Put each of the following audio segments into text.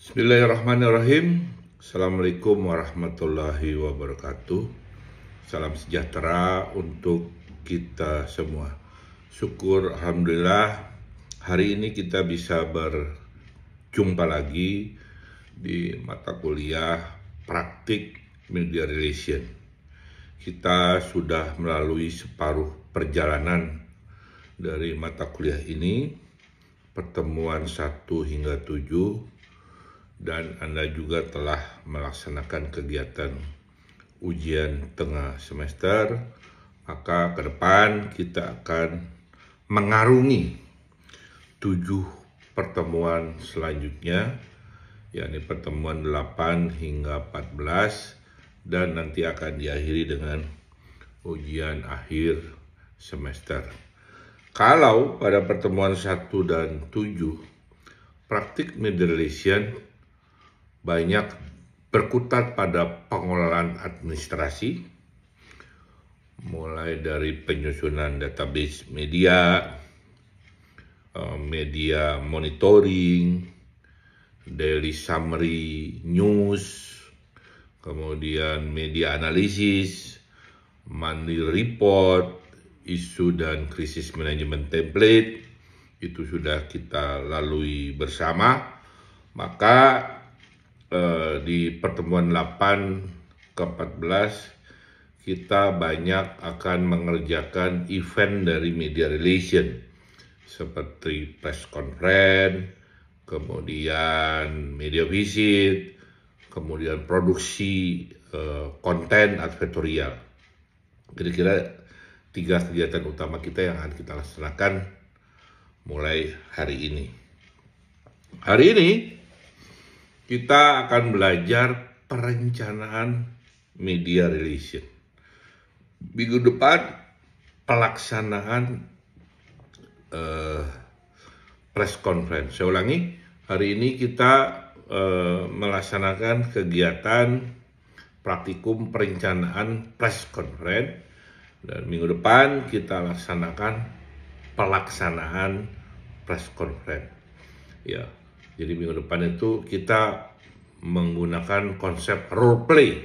Bismillahirrahmanirrahim. Assalamualaikum warahmatullahi wabarakatuh. Salam sejahtera untuk kita semua. Syukur Alhamdulillah hari ini kita bisa berjumpa lagi di mata kuliah praktik media relation. Kita sudah melalui separuh perjalanan dari mata kuliah ini, pertemuan 1 hingga 7, dan Anda juga telah melaksanakan kegiatan ujian tengah semester. Maka ke depan kita akan mengarungi 7 pertemuan selanjutnya, yakni pertemuan 8 hingga 14, dan nanti akan diakhiri dengan ujian akhir semester. Kalau pada pertemuan 1 dan 7 praktik media relation banyak berkutat pada pengelolaan administrasi, mulai dari penyusunan database media, media monitoring, daily summary news, kemudian media analisis, monthly report, isu dan krisis manajemen template. Itu sudah kita lalui bersama. Maka di pertemuan 8 ke 14 kita banyak akan mengerjakan event dari media relation seperti press conference, kemudian media visit, kemudian produksi konten advertorial. Kira-kira 3 kegiatan utama kita yang akan kita laksanakan mulai hari ini. Hari ini kita akan belajar perencanaan media relation. Minggu depan pelaksanaan press conference. Saya ulangi, hari ini kita melaksanakan kegiatan praktikum perencanaan press conference, dan minggu depan kita laksanakan pelaksanaan press conference. Ya. Jadi minggu depan itu kita menggunakan konsep role play,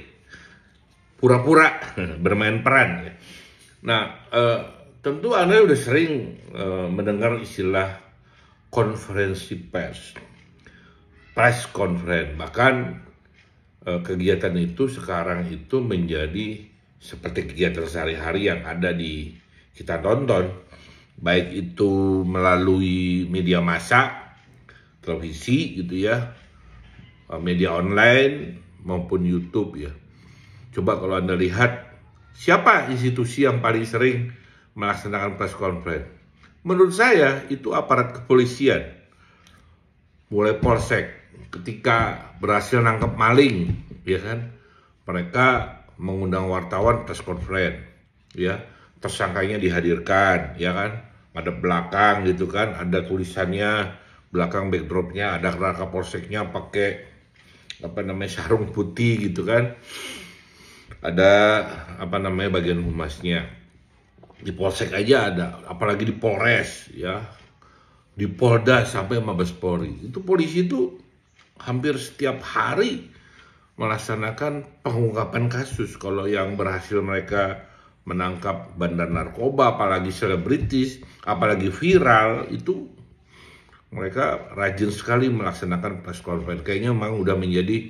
pura-pura bermain peran. Nah, tentu Anda sudah sering mendengar istilah konferensi pers, press conference. Bahkan kegiatan itu sekarang itu menjadi seperti kegiatan sehari-hari yang ada di kita tonton, baik itu melalui media massa, televisi gitu ya, media online maupun YouTube ya. Coba kalau Anda lihat siapa institusi yang paling sering melaksanakan press conference? Menurut saya itu aparat kepolisian. Mulai polsek ketika berhasil nangkep maling, ya kan? Mereka mengundang wartawan press conference, ya. Tersangkanya dihadirkan, ya kan? Ada belakang gitu kan, ada tulisannya, belakang backdropnya ada Kapolseknya pakai sarung putih gitu kan, ada bagian humasnya. Di polsek aja ada, apalagi di Polres ya, di Polda sampai Mabes Polri. Itu polisi itu hampir setiap hari melaksanakan pengungkapan kasus. Kalau yang berhasil mereka menangkap bandar narkoba, apalagi selebritis, apalagi viral, itu mereka rajin sekali melaksanakan press conference. Kayaknya memang udah menjadi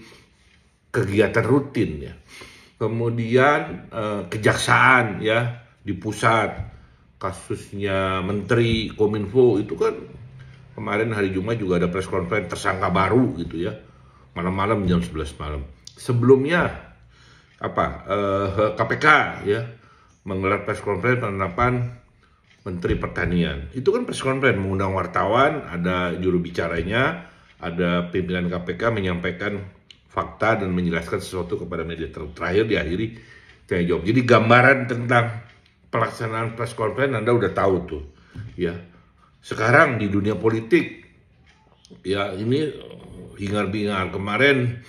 kegiatan rutin ya. Kemudian kejaksaan ya di pusat, kasusnya Menteri Kominfo itu kan kemarin hari Jumat juga ada press conference tersangka baru gitu ya. Malam-malam jam 11 malam. Sebelumnya KPK ya menggelar press conference penetapan Menteri Pertanian. Itu kan press conference, mengundang wartawan, ada juru bicaranya, ada pimpinan KPK menyampaikan fakta dan menjelaskan sesuatu kepada media. Terakhir diakhiri tanya jawab. Jadi gambaran tentang pelaksanaan press conference Anda udah tahu tuh. Ya. Sekarang di dunia politik ya ini hingar-bingar. Kemarin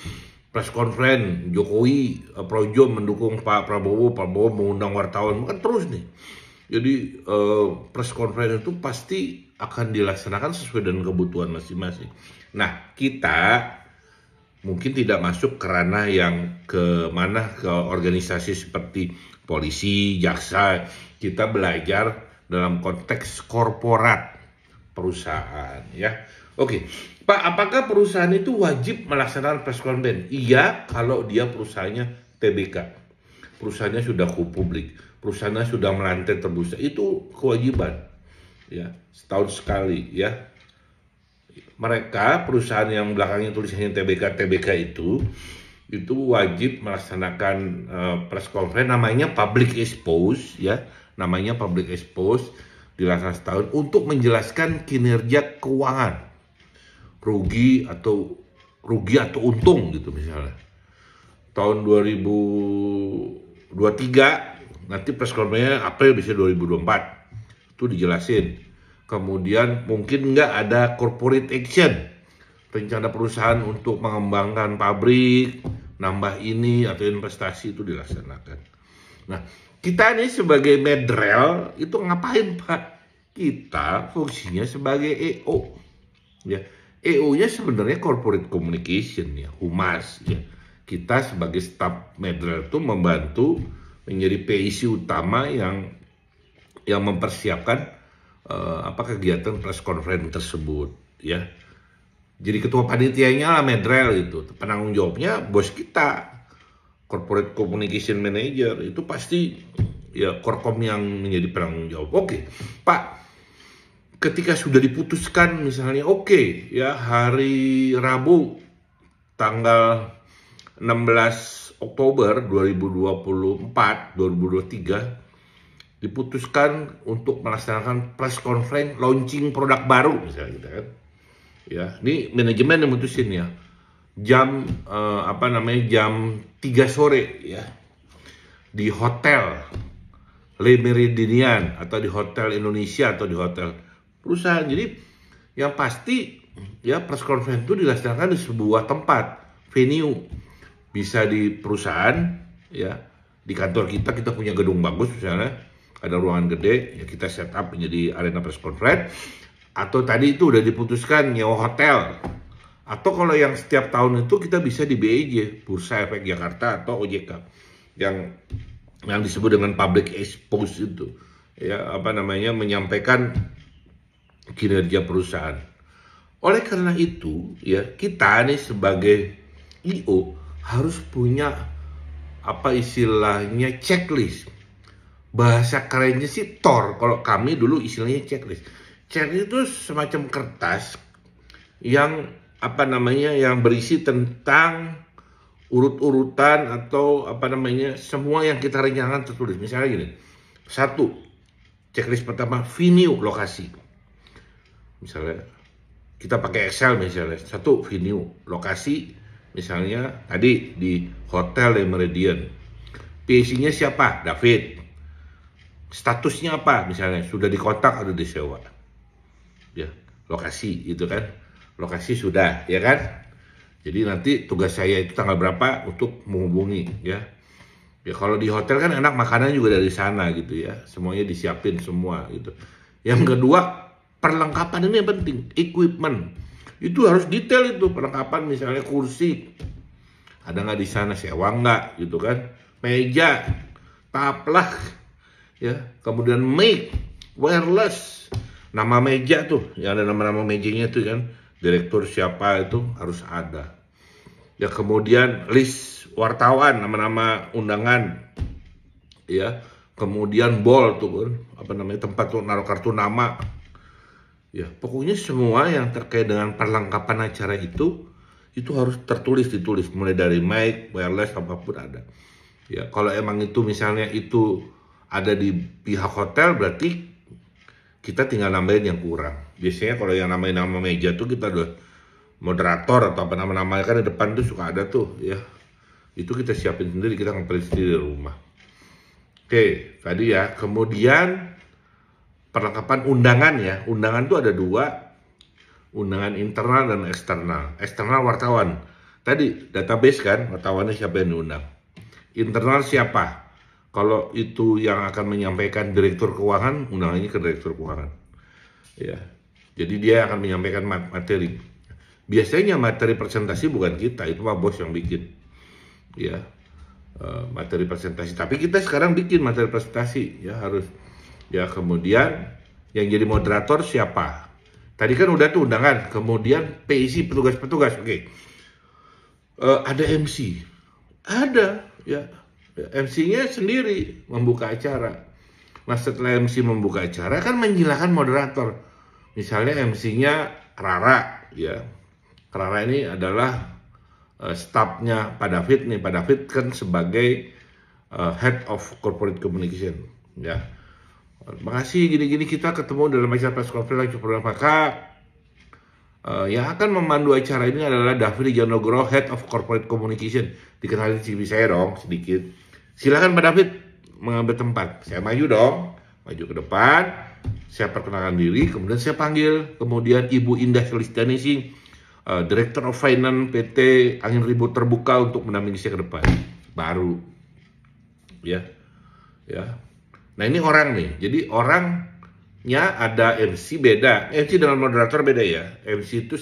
press conference Jokowi projo mendukung Pak Prabowo mengundang wartawan, kan terus nih. Jadi press conference itu pasti akan dilaksanakan sesuai dengan kebutuhan masing-masing. Nah, kita mungkin tidak masuk ke ranah yang ke organisasi seperti polisi, jaksa. Kita belajar dalam konteks korporat perusahaan, ya. Oke, Pak, apakah perusahaan itu wajib melaksanakan press conference? Iya, kalau dia perusahaannya TBK, perusahaannya sudah go publik, perusahaannya sudah melantai terbuka, itu kewajiban, ya, setahun sekali, ya. Mereka perusahaan yang belakangnya tulisannya TBK itu wajib melaksanakan press conference, namanya public expose, ya, namanya public expose, dilaksanakan setahun untuk menjelaskan kinerja keuangan, rugi atau untung gitu misalnya. Tahun 2023 nanti press conference April bisa 2024 itu dijelasin. Kemudian mungkin nggak ada corporate action, rencana perusahaan untuk mengembangkan pabrik, nambah ini atau investasi itu dilaksanakan. Nah, kita nih sebagai Medrel itu ngapain, Pak? Kita fungsinya sebagai EO, ya. EO-nya sebenarnya corporate communication, ya, humas, ya. Kita sebagai staf Medrel itu membantu menjadi PIC utama yang mempersiapkan kegiatan press conference tersebut, ya. Jadi ketua panitianya lah Medrel itu, penanggung jawabnya bos kita, corporate communication manager, itu pasti ya Korkom yang menjadi penanggung jawab. Oke, Pak, ketika sudah diputuskan misalnya ya hari Rabu tanggal 16 Oktober 2023 diputuskan untuk melaksanakan press conference launching produk baru misalnya gitu kan. Ya, ini manajemen yang mutusin ya. Jam jam 3 sore ya. Di hotel Le Méridien atau di hotel Indonesia atau di hotel perusahaan. Jadi yang pasti ya press conference itu dilaksanakan di sebuah tempat, venue. Bisa di perusahaan ya. Di kantor kita punya gedung bagus misalnya. Ada ruangan gede, ya kita set up menjadi arena press conference. Atau tadi itu udah diputuskan nyewa hotel. Atau kalau yang setiap tahun itu kita bisa di BEJ, Bursa Efek Jakarta atau OJK. Yang disebut dengan public expose itu. Ya, menyampaikan kinerja perusahaan. Oleh karena itu, ya kita nih sebagai IO harus punya istilahnya checklist. Bahasa kerennya sih TOR, kalau kami dulu istilahnya checklist. Checklist itu semacam kertas yang yang berisi tentang urut-urutan atau semua yang kita rencanakan tertulis. Misalnya gini, 1, checklist pertama venue lokasi. Misalnya kita pakai Excel misalnya, 1 venue lokasi, misalnya tadi di Hotel Le Méridien. PIC-nya siapa? David. Statusnya apa? Misalnya sudah dikontak atau disewa. Ya, lokasi itu kan. Lokasi sudah, ya kan? Jadi nanti tugas saya itu tanggal berapa untuk menghubungi, ya. Ya kalau di hotel kan enak, makanan juga dari sana gitu ya. Semuanya disiapin semua gitu. Yang kedua, perlengkapan ini yang penting, equipment. Itu harus detail itu perlengkapan, misalnya kursi. Ada nggak di sana, sewa nggak gitu kan? Meja, taplak. Ya, kemudian mic, wireless, nama meja tuh, yang ada nama-nama mejanya tuh kan, direktur siapa itu harus ada. Ya kemudian list wartawan, nama-nama undangan, ya, kemudian ball tuh kan, tempat tuh naruh kartu nama. Ya pokoknya semua yang terkait dengan perlengkapan acara itu harus ditulis mulai dari mic, wireless, apapun ada. Ya kalau emang itu misalnya itu ada di pihak hotel, berarti kita tinggal nambahin yang kurang. Biasanya kalau yang nambahin nama meja tuh kita udah moderator atau nama-namanya kan di depan tuh suka ada tuh ya. Itu kita siapin sendiri, kita ngepelin sendiri di rumah. Oke, tadi ya. Kemudian perlengkapan undangan ya. Undangan tuh ada 2. Undangan internal dan eksternal. Eksternal wartawan. Tadi database kan, wartawannya siapa yang diundang. Internal siapa? Kalau itu yang akan menyampaikan direktur keuangan, undangannya ke direktur keuangan. Ya. Jadi dia akan menyampaikan materi. Biasanya materi presentasi bukan kita, itu mah bos yang bikin, ya, materi presentasi. Tapi kita sekarang bikin materi presentasi, ya harus, ya. Kemudian yang jadi moderator siapa? Tadi kan udah tuh undangan, kemudian PIC petugas-petugas, oke. Ada MC, ada, ya. MC-nya sendiri membuka acara. Nah, setelah MC membuka acara kan menghilangkan moderator. Misalnya MC-nya Rara, ya. Rara ini adalah stafnya Pak David nih. Pak David kan sebagai Head of Corporate Communication, ya. Makasih gini-gini kita ketemu dalam acara press conference program maka yang akan memandu acara ini adalah David Janogoro, Head of Corporate Communication. Dikenalin CV saya dong sedikit. Silakan Pak David mengambil tempat. Saya maju dong, maju ke depan. Saya perkenalkan diri, kemudian saya panggil. Kemudian Ibu Indah Sulistianingsih, Director of Finance PT Angin Ribut Terbuka untuk mendampingi saya ke depan. Baru, ya. Nah ini orang nih. Jadi orangnya ada MC beda. MC dengan moderator beda ya. MC itu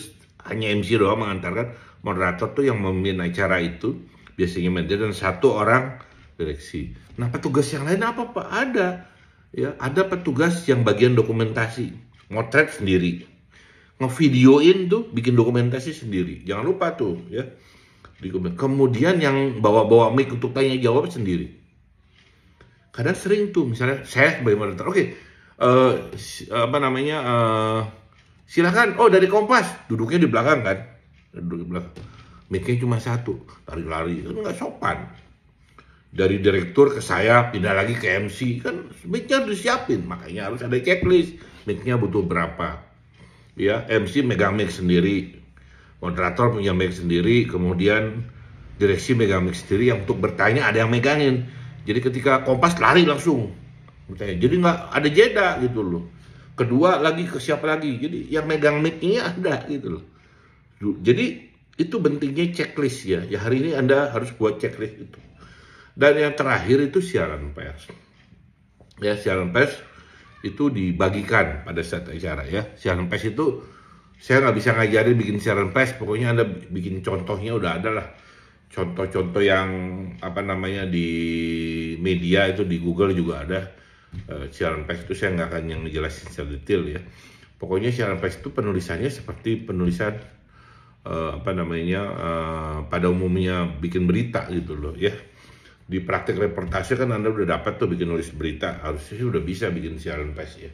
hanya MC doang mengantarkan. Moderator tuh yang memimpin acara itu biasanya manajer dan satu orang direksi. Nah petugas yang lain apa Pak? Ada, ya. Ada petugas yang bagian dokumentasi, motret sendiri, ngevideoin tuh, bikin dokumentasi sendiri. Jangan lupa tuh, ya. Kemudian yang bawa-bawa mic untuk tanya jawab sendiri. Kadang sering tuh, misalnya saya sebagai moderator, oke, silakan. Oh dari Kompas, duduknya di belakang kan, duduk di belakang. Mic-nya cuma satu, lari-lari, kan nggak sopan. Dari direktur ke saya, pindah lagi ke MC, kan mic-nya harus disiapin, makanya harus ada checklist, mic-nya butuh berapa. Ya, MC megang mic sendiri, moderator punya mic sendiri, kemudian direksi megang mic sendiri, yang untuk bertanya ada yang megangin. Jadi ketika Kompas lari langsung bertanya, jadi nggak ada jeda gitu loh. Kedua lagi ke siapa lagi, jadi yang megang mic-nya ada gitu loh. Jadi itu pentingnya checklist ya. Ya hari ini Anda harus buat checklist itu. Dan yang terakhir itu siaran pers. Ya siaran pers itu dibagikan pada saat acara ya. Siaran pers itu saya nggak bisa ngajarin bikin siaran pers. Pokoknya Anda bikin contohnya udah ada lah. Contoh-contoh yang apa namanya di media itu di Google juga ada. Siaran pers itu saya nggak akan yang ngejelasin secara detail ya. Pokoknya siaran pers itu penulisannya seperti penulisan pada umumnya bikin berita gitu loh ya. Di praktek reportase kan Anda udah dapat tuh bikin nulis berita, harusnya sih udah bisa bikin siaran pers ya.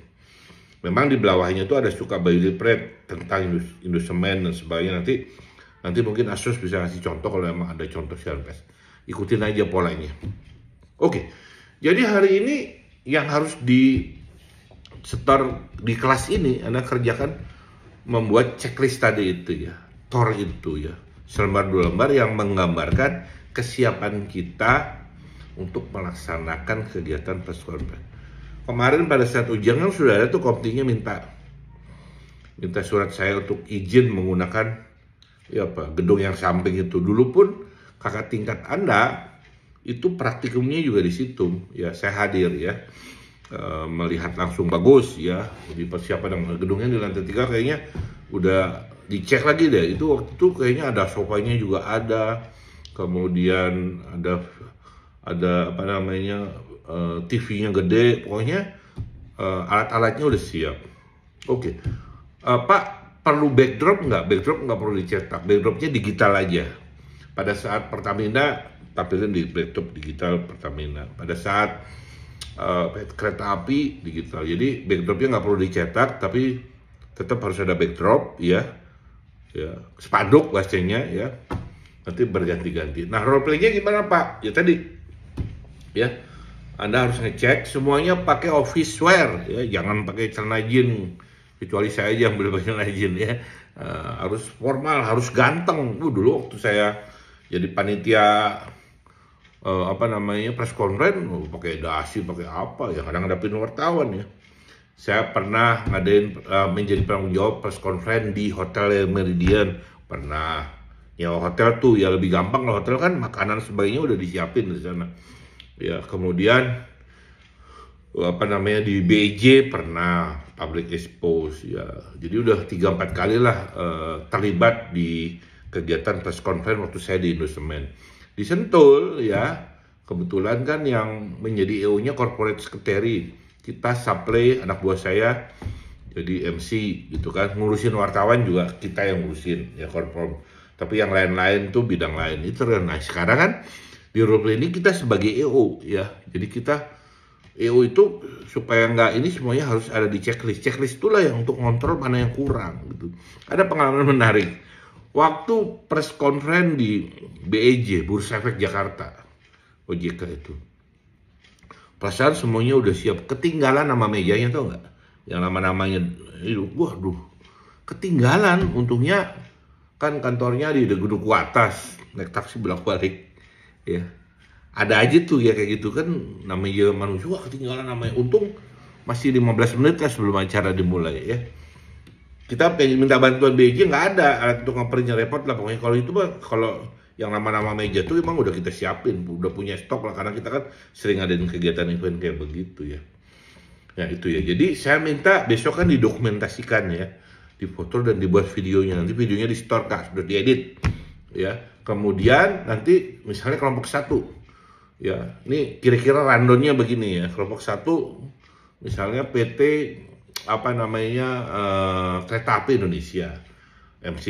Memang di bawahnya tuh ada suka Bailey Pret tentang Indosemen dan sebagainya. Nanti mungkin Asus bisa ngasih contoh kalau memang ada contoh siaran pers. Ikutin aja polanya. Oke, jadi hari ini yang harus setor di kelas ini Anda kerjakan membuat checklist tadi itu ya. TOR itu ya, selembar dua lembar yang menggambarkan kesiapan kita untuk melaksanakan kegiatan press conference. Kemarin pada saat ujian kan sudah ada tuh Komtingnya minta surat saya untuk izin menggunakan ya gedung yang samping itu. Dulu pun kakak tingkat Anda itu praktikumnya juga di situ ya, saya hadir ya. Melihat langsung bagus ya. Jadi persiapan gedungnya di lantai 3 kayaknya udah dicek lagi deh. Itu waktu itu kayaknya ada sofanya juga ada. Kemudian ada apa namanya TV-nya gede. Pokoknya alat-alatnya udah siap. Oke. Pak perlu backdrop nggak? Backdrop nggak perlu dicetak. Backdropnya digital aja. Pada saat Pertamina tampilin di backdrop digital Pertamina. Pada saat kereta api digital. Jadi backdropnya nggak perlu dicetak, tapi tetap harus ada backdrop ya, spanduk bahasanya ya. Nanti berganti-ganti. Nah roleplaynya gimana Pak? Ya tadi ya, Anda harus ngecek semuanya pakai office wear ya, jangan pakai celana jeans. Kecuali saya aja yang boleh pakai celana jeans ya. Harus formal, harus ganteng. Dulu waktu saya jadi panitia press conference, pakai dasi, pakai apa ya, kadang ngadapin wartawan ya. Saya pernah ngadain menjadi penanggung jawab press conference di Hotel Meridian, pernah nyewa hotel tuh ya, lebih gampang lah, hotel kan makanan sebagainya udah disiapin di sana ya. Kemudian di BJ pernah public expose ya. Jadi udah 3-4 kali lah terlibat di kegiatan press conference waktu saya di Indosemen. Di Sentul ya, kebetulan kan yang menjadi EO-nya corporate secretary. Kita supply anak buah saya jadi MC gitu kan, ngurusin wartawan juga kita yang ngurusin ya korpom. Tapi yang lain-lain tuh bidang lain itu. Nah sekarang kan di role ini kita sebagai EO ya, jadi kita EO itu supaya nggak ini semuanya harus ada di checklist. Checklist itulah yang untuk kontrol mana yang kurang gitu. Ada pengalaman menarik. Waktu press conference di BEJ, Bursa Efek Jakarta, OJK itu. Perasaan semuanya udah siap. Ketinggalan nama mejanya tau nggak? Yang nama-namanya itu, waduh, ketinggalan. Untungnya kan kantornya di Duku Atas, naik taksi bolak-balik. Ya, ada aja tuh ya kayak gitu kan, namanya manusia, wah ketinggalan namanya. Untung masih 15 menit lah sebelum acara dimulai ya. Kita pengen minta bantuan BJ, nggak ada alat untuk ngeprintnya, repot lah pokoknya. Kalau itu mah, kalau yang nama-nama meja tuh emang udah kita siapin, udah punya stok lah, karena kita kan sering ngadain kegiatan event kayak begitu ya. Ya itu ya, jadi saya minta besok kan didokumentasikan ya, difoto dan dibuat videonya. Nanti videonya di store kak, sudah diedit ya. Kemudian nanti misalnya kelompok 1 ya, ini kira-kira randonnya begini ya. Kelompok 1 misalnya PT apa namanya, Kereta Api Indonesia, MC